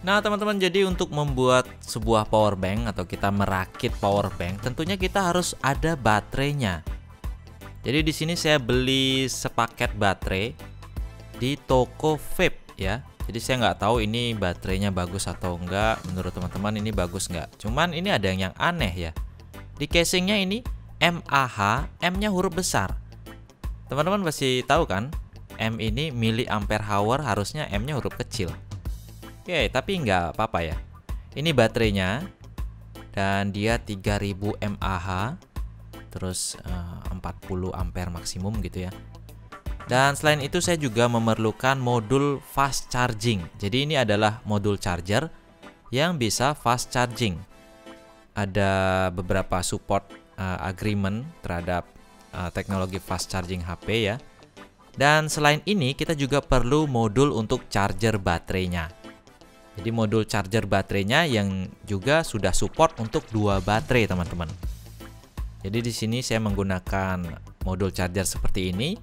Nah, teman-teman, jadi untuk membuat sebuah power bank atau kita merakit power bank, tentunya kita harus ada baterainya. Jadi di sini saya beli sepaket baterai di toko vape ya. Jadi saya nggak tahu ini baterainya bagus atau enggak. Menurut teman-teman ini bagus nggak? Cuman ini ada yang aneh ya. Di casingnya ini mAh, M-nya huruf besar. Teman-teman pasti tahu kan? M ini miliampere hour, harusnya M-nya huruf kecil. Oke, tapi nggak apa-apa ya. Ini baterainya dan dia 3000 mAh, terus 40 ampere maksimum gitu ya. Dan selain itu saya juga memerlukan modul fast charging. Jadi ini adalah modul charger yang bisa fast charging. Ada beberapa support agreement terhadap teknologi fast charging HP ya. Dan selain ini kita juga perlu modul untuk charger baterainya. Jadi modul charger baterainya yang juga sudah support untuk 2 baterai, teman-teman. Jadi di sini saya menggunakan modul charger seperti ini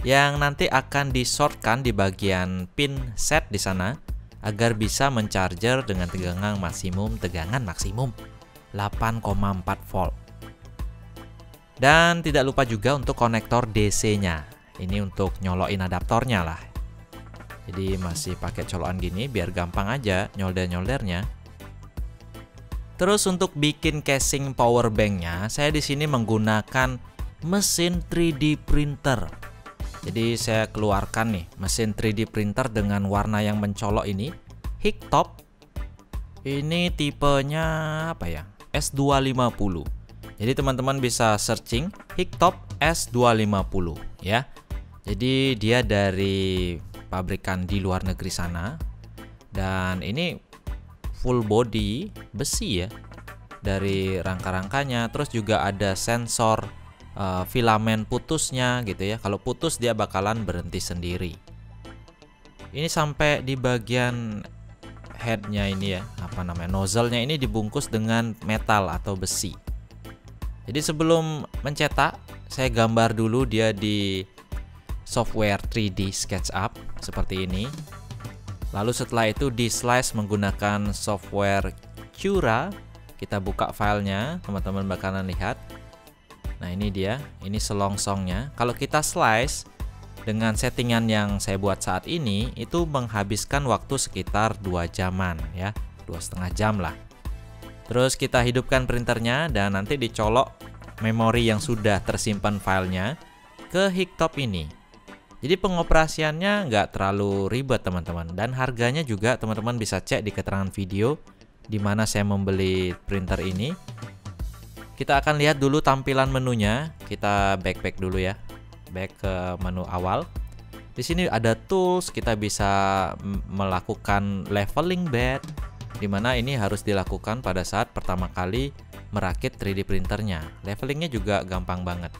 yang nanti akan disortkan di bagian pin set di sana agar bisa mencharger dengan tegangan maksimum 8,4 volt. Dan tidak lupa juga untuk konektor DC-nya. Ini untuk nyolokin adaptornya lah. Jadi masih pakai colokan gini biar gampang aja nyolder-nyoldernya. Terus untuk bikin casing power banknya, saya di sini menggunakan mesin 3D printer. Jadi saya keluarkan nih mesin 3D printer dengan warna yang mencolok ini, Hicktop. Ini tipenya apa ya? S250. Jadi teman-teman bisa searching Hicktop S250 ya. Jadi dia dari pabrikan di luar negeri sana, dan ini full body besi ya dari rangka-rangkanya. Terus juga ada sensor filamen putusnya gitu ya. Kalau putus dia bakalan berhenti sendiri. Ini sampai di bagian headnya ini ya, apa namanya, nozzle-nya ini dibungkus dengan metal atau besi. Jadi sebelum mencetak saya gambar dulu dia di software 3D SketchUp seperti ini. Lalu setelah itu di slice menggunakan software Cura. Kita buka filenya, teman-teman bakalan lihat. Nah ini dia, ini selongsongnya. Kalau kita slice dengan settingan yang saya buat saat ini, itu menghabiskan waktu sekitar 2 jaman ya, 2,5 jam lah. Terus kita hidupkan printernya dan nanti dicolok memori yang sudah tersimpan filenya ke Hicktop ini. Jadi pengoperasiannya nggak terlalu ribet teman-teman, dan harganya juga teman-teman bisa cek di keterangan video di mana saya membeli printer ini. Kita akan lihat dulu tampilan menunya. Kita back dulu ya, back ke menu awal. Di sini ada tools, kita bisa melakukan leveling bed, di mana ini harus dilakukan pada saat pertama kali merakit 3D printernya. Levelingnya juga gampang banget.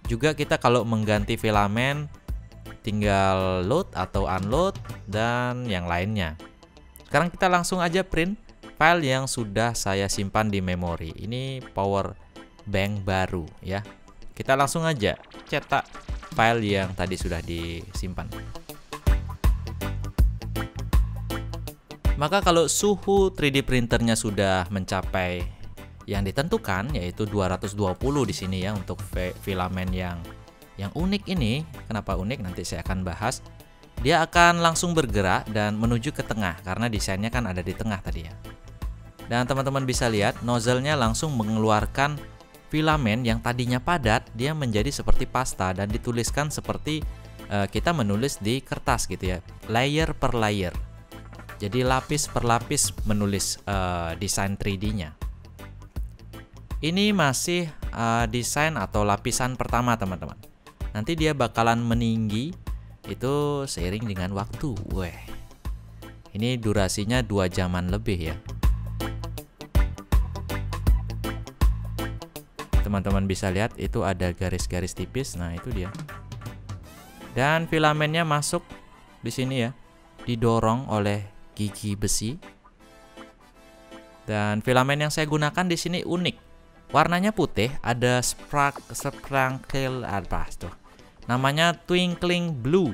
Juga kita kalau mengganti filamen tinggal load atau unload dan yang lainnya. Sekarang kita langsung aja print file yang sudah saya simpan di memori. Ini power bank baru ya. Kita langsung aja cetak file yang tadi sudah disimpan. Maka kalau suhu 3D printernya sudah mencapai yang ditentukan, yaitu 220 di sini ya untuk filamen yang unik ini. Kenapa unik? Nanti saya akan bahas. Dia akan langsung bergerak dan menuju ke tengah karena desainnya kan ada di tengah tadi ya. Dan teman-teman bisa lihat nozzle-nya langsung mengeluarkan filamen yang tadinya padat, dia menjadi seperti pasta dan dituliskan seperti kita menulis di kertas gitu ya, layer per layer. Jadi lapis per lapis menulis desain 3D-nya. Ini masih desain atau lapisan pertama teman-teman. Nanti dia bakalan meninggi itu seiring dengan waktu. Weh, ini durasinya 2 jaman lebih ya. Teman-teman bisa lihat itu ada garis-garis tipis. Nah itu dia. Dan filamennya masuk di sini ya, didorong oleh gigi besi. Dan filamen yang saya gunakan di sini unik. Warnanya putih, ada sparkle apa tuh? Namanya twinkling blue.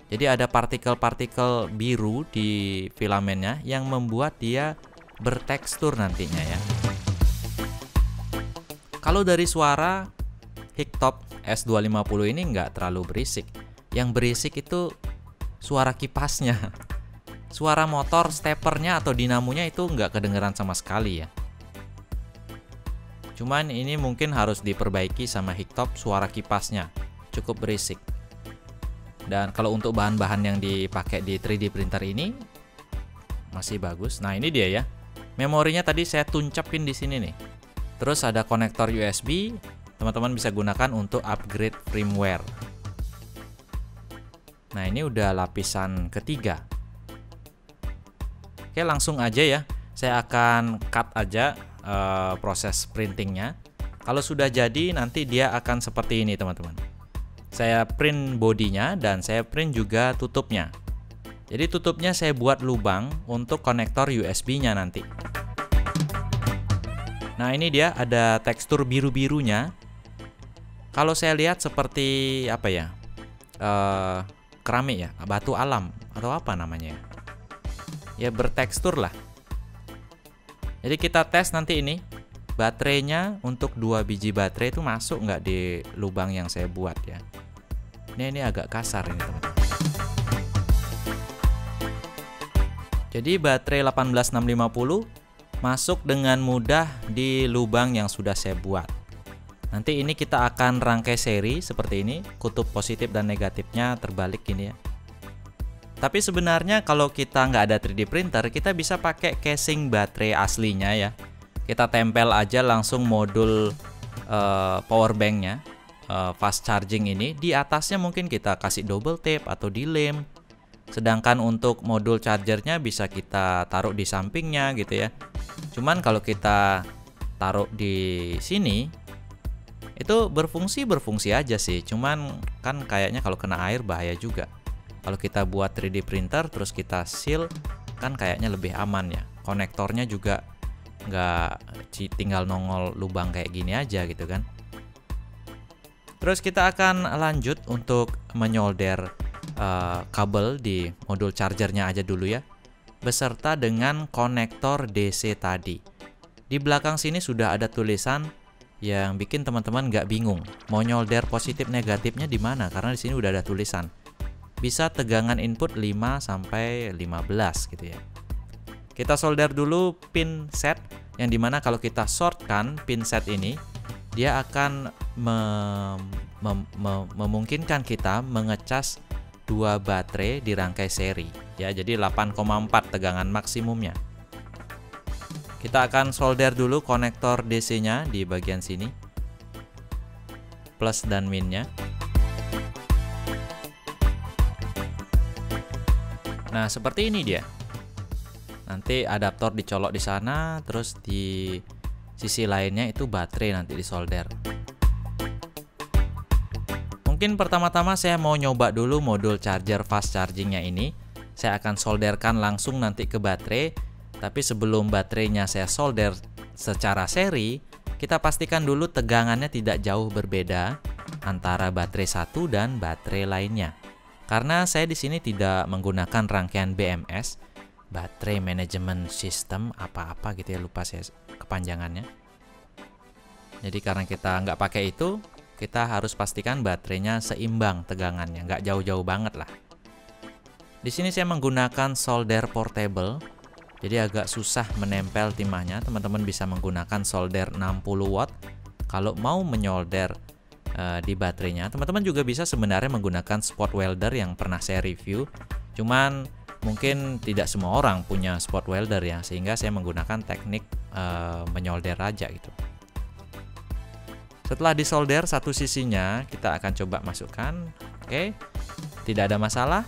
Jadi ada partikel-partikel biru di filamennya yang membuat dia bertekstur nantinya ya. Kalau dari suara, Hictop S250 ini nggak terlalu berisik. Yang berisik itu suara kipasnya. Suara motor steppernya atau dinamonya itu nggak kedengeran sama sekali ya. Cuman ini mungkin harus diperbaiki sama Hictop, suara kipasnya cukup berisik. Dan kalau untuk bahan-bahan yang dipakai di 3D printer ini masih bagus. Nah, ini dia ya. Memorinya tadi saya tuncapin di sini nih. Terus ada konektor USB, teman-teman bisa gunakan untuk upgrade firmware. Nah, ini udah lapisan ketiga. Oke, langsung aja ya. Saya akan cut aja proses printingnya. Kalau sudah jadi, nanti dia akan seperti ini, teman-teman. Saya print bodinya dan saya print juga tutupnya. Jadi tutupnya saya buat lubang untuk konektor USB-nya nanti. Nah, ini dia ada tekstur biru-birunya. Kalau saya lihat seperti apa ya? Keramik ya, batu alam atau apa namanya ya? Ya bertekstur lah. Jadi kita tes nanti ini baterainya untuk 2 biji baterai itu masuk nggak di lubang yang saya buat ya. Ini agak kasar ini teman-teman. Jadi baterai 18650 masuk dengan mudah di lubang yang sudah saya buat. Nanti ini kita akan rangkai seri seperti ini, kutub positif dan negatifnya terbalik gini ya. Tapi sebenarnya kalau kita nggak ada 3D printer, kita bisa pakai casing baterai aslinya ya. Kita tempel aja langsung modul power banknya, fast charging ini. Di atasnya mungkin kita kasih double tape atau dilem. Sedangkan untuk modul chargernya bisa kita taruh di sampingnya gitu ya. Cuman kalau kita taruh di sini, itu berfungsi aja sih. Cuman kan kayaknya kalau kena air bahaya juga. Kalau kita buat 3D printer terus kita seal, kan kayaknya lebih aman ya. Konektornya juga nggak tinggal nongol lubang kayak gini aja gitu kan. Terus kita akan lanjut untuk menyolder kabel di modul chargernya aja dulu ya, beserta dengan konektor DC tadi. Di belakang sini sudah ada tulisan yang bikin teman-teman nggak bingung mau nyolder positif negatifnya di mana, karena di sini udah ada tulisan. Bisa tegangan input 5 sampai 15 gitu ya. Kita solder dulu pin set, yang dimana kalau kita shortkan pin set ini, dia akan memungkinkan kita mengecas 2 baterai di rangkai seri ya, jadi 8,4 tegangan maksimumnya. Kita akan solder dulu konektor DC-nya di bagian sini, plus dan minnya. Nah, seperti ini dia. Nanti adaptor dicolok di sana, terus di sisi lainnya itu baterai nanti disolder. Mungkin pertama-tama saya mau nyoba dulu modul charger fast chargingnya ini. Saya akan solderkan langsung nanti ke baterai. Tapi sebelum baterainya saya solder secara seri, kita pastikan dulu tegangannya tidak jauh berbeda antara baterai satu dan baterai lainnya. Karena saya di sini tidak menggunakan rangkaian BMS, Battery Management System apa-apa gitu ya, lupa saya kepanjangannya. Jadi karena kita nggak pakai itu, kita harus pastikan baterainya seimbang tegangannya, nggak jauh-jauh banget lah. Di sini saya menggunakan solder portable, jadi agak susah menempel timahnya. Teman-teman bisa menggunakan solder 60 watt. Kalau mau menyolder di baterainya, teman-teman juga bisa sebenarnya menggunakan spot welder yang pernah saya review. Cuman mungkin tidak semua orang punya spot welder ya, sehingga saya menggunakan teknik menyolder aja gitu. Setelah disolder satu sisinya, kita akan coba masukkan. Oke, tidak ada masalah.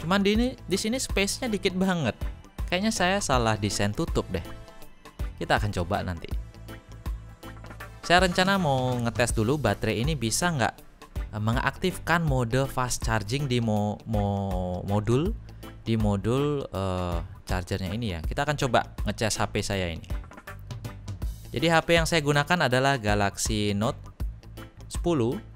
Cuman di sini space-nya dikit banget. Kayaknya saya salah desain tutup deh. Kita akan coba nanti. Saya rencana mau ngetes dulu baterai ini bisa nggak mengaktifkan mode fast charging di modul chargernya ini ya. Kita akan coba ngecas HP saya ini. Jadi HP yang saya gunakan adalah Galaxy Note 10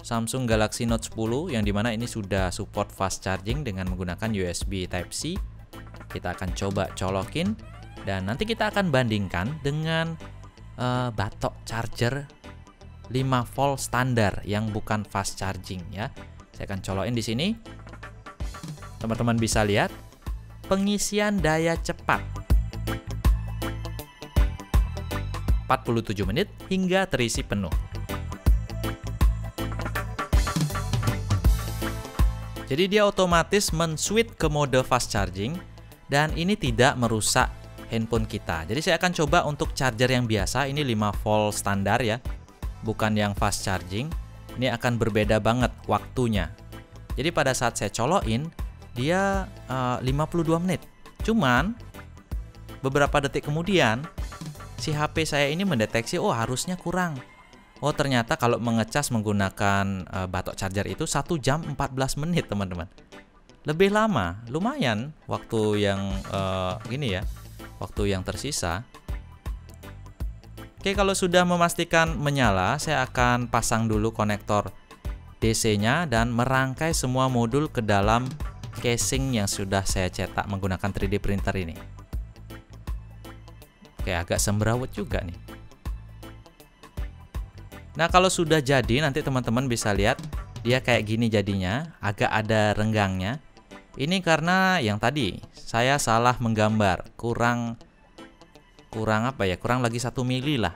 Samsung Galaxy Note 10, yang dimana ini sudah support fast charging dengan menggunakan USB Type-C. Kita akan coba colokin dan nanti kita akan bandingkan dengan batok charger 5 volt standar yang bukan fast charging ya. Saya akan colokin di sini. Teman-teman bisa lihat pengisian daya cepat 47 menit hingga terisi penuh. Jadi dia otomatis men-switch ke mode fast charging dan ini tidak merusak handphone kita. Jadi saya akan coba untuk charger yang biasa, ini 5 volt standar ya, bukan yang fast charging. Ini akan berbeda banget waktunya. Jadi pada saat saya colokin, dia 52 menit. Cuman beberapa detik kemudian si HP saya ini mendeteksi, oh harusnya kurang. Oh ternyata kalau mengecas menggunakan batok charger itu 1 jam 14 menit teman-teman. Lebih lama, lumayan waktu yang gini ya, waktu yang tersisa. Oke, kalau sudah memastikan menyala, saya akan pasang dulu konektor DC-nya dan merangkai semua modul ke dalam casing yang sudah saya cetak menggunakan 3D printer ini. Oke, agak semrawut juga nih. Nah, kalau sudah jadi, nanti teman-teman bisa lihat dia kayak gini jadinya, agak ada renggangnya. Ini karena yang tadi saya salah menggambar, kurang apa ya? Kurang lagi 1 mili lah.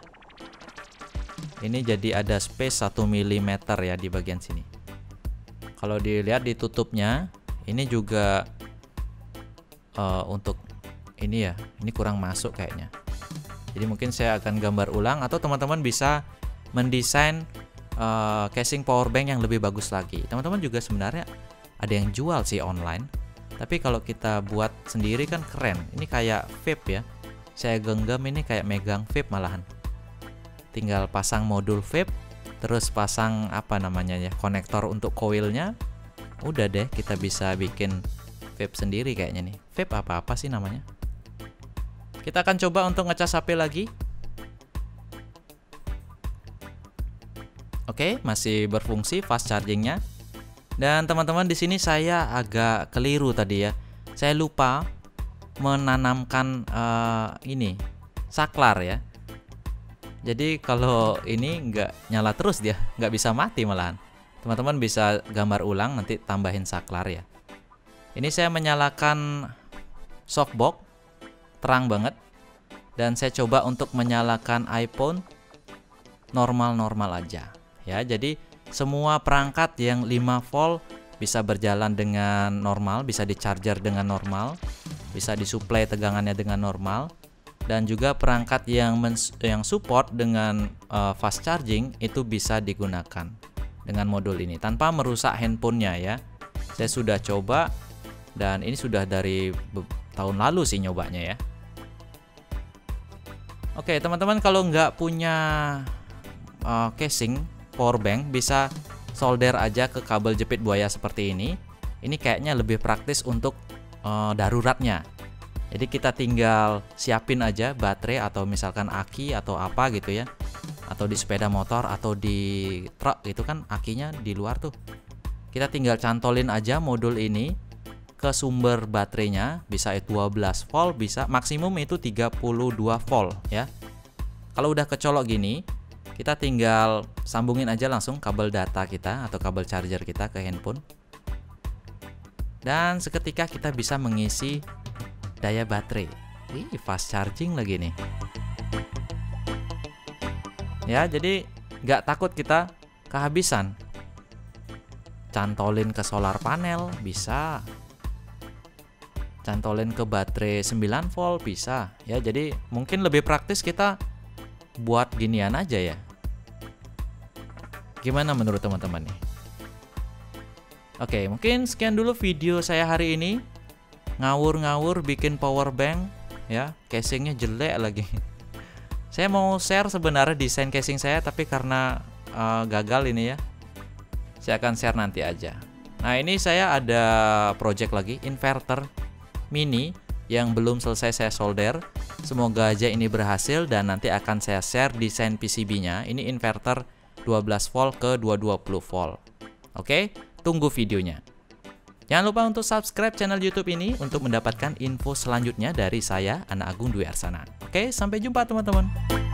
Ini jadi ada space 1 mm ya di bagian sini. Kalau dilihat di tutupnya, ini juga untuk ini ya, ini kurang masuk kayaknya. Jadi mungkin saya akan gambar ulang atau teman-teman bisa mendesain casing powerbank yang lebih bagus lagi. Teman-teman juga sebenarnya ada yang jual sih online. Tapi kalau kita buat sendiri kan keren. Ini kayak vape ya. Saya genggam ini kayak megang vape malahan. Tinggal pasang modul vape, terus pasang apa namanya ya, konektor untuk coilnya. Udah deh, kita bisa bikin vape sendiri kayaknya nih. Vape apa sih namanya? Kita akan coba untuk ngecas HP lagi. Oke, masih berfungsi fast chargingnya. Dan teman-teman di sini saya agak keliru tadi ya. Saya lupa menanamkan ini saklar ya. Jadi kalau ini nggak nyala terus dia, nggak bisa mati malahan. Teman-teman bisa gambar ulang nanti tambahin saklar ya. Ini saya menyalakan softbox terang banget. Dan saya coba untuk menyalakan iPhone normal-normal aja. Ya, jadi semua perangkat yang 5 volt bisa berjalan dengan normal, bisa di-charger dengan normal, bisa disuplai tegangannya dengan normal, dan juga perangkat yang support dengan fast charging itu bisa digunakan dengan modul ini tanpa merusak handphonenya ya. Saya sudah coba dan ini sudah dari tahun lalu sih nyobanya ya. Oke teman-teman, kalau nggak punya casing powerbank bisa solder aja ke kabel jepit buaya seperti ini. Ini kayaknya lebih praktis untuk daruratnya. Jadi kita tinggal siapin aja baterai atau misalkan aki atau apa gitu ya. Atau di sepeda motor atau di truk gitu kan akinya di luar tuh. Kita tinggal cantolin aja modul ini ke sumber baterainya, bisa 12 volt, bisa maksimum itu 32 volt ya. Kalau udah kecolok gini, kita tinggal sambungin aja langsung kabel data kita atau kabel charger kita ke handphone. Dan seketika kita bisa mengisi daya baterai. Fast charging lagi nih. Ya, jadi nggak takut kita kehabisan. Cantolin ke solar panel bisa. Cantolin ke baterai 9 volt bisa. Ya, jadi mungkin lebih praktis kita buat ginian aja ya. Gimana menurut teman-teman nih? Oke, mungkin sekian dulu video saya hari ini. Ngawur-ngawur bikin power bank ya, casingnya jelek lagi. Saya mau share sebenarnya desain casing saya, tapi karena gagal ini ya, saya akan share nanti aja. Nah, ini saya ada project lagi, inverter mini yang belum selesai saya solder. Semoga aja ini berhasil dan nanti akan saya share desain PCB-nya. Ini inverter 12 volt ke 220 volt. Oke, tunggu videonya. Jangan lupa untuk subscribe channel YouTube ini untuk mendapatkan info selanjutnya dari saya, Anak Agung Dwi Arsana. Oke, sampai jumpa teman-teman.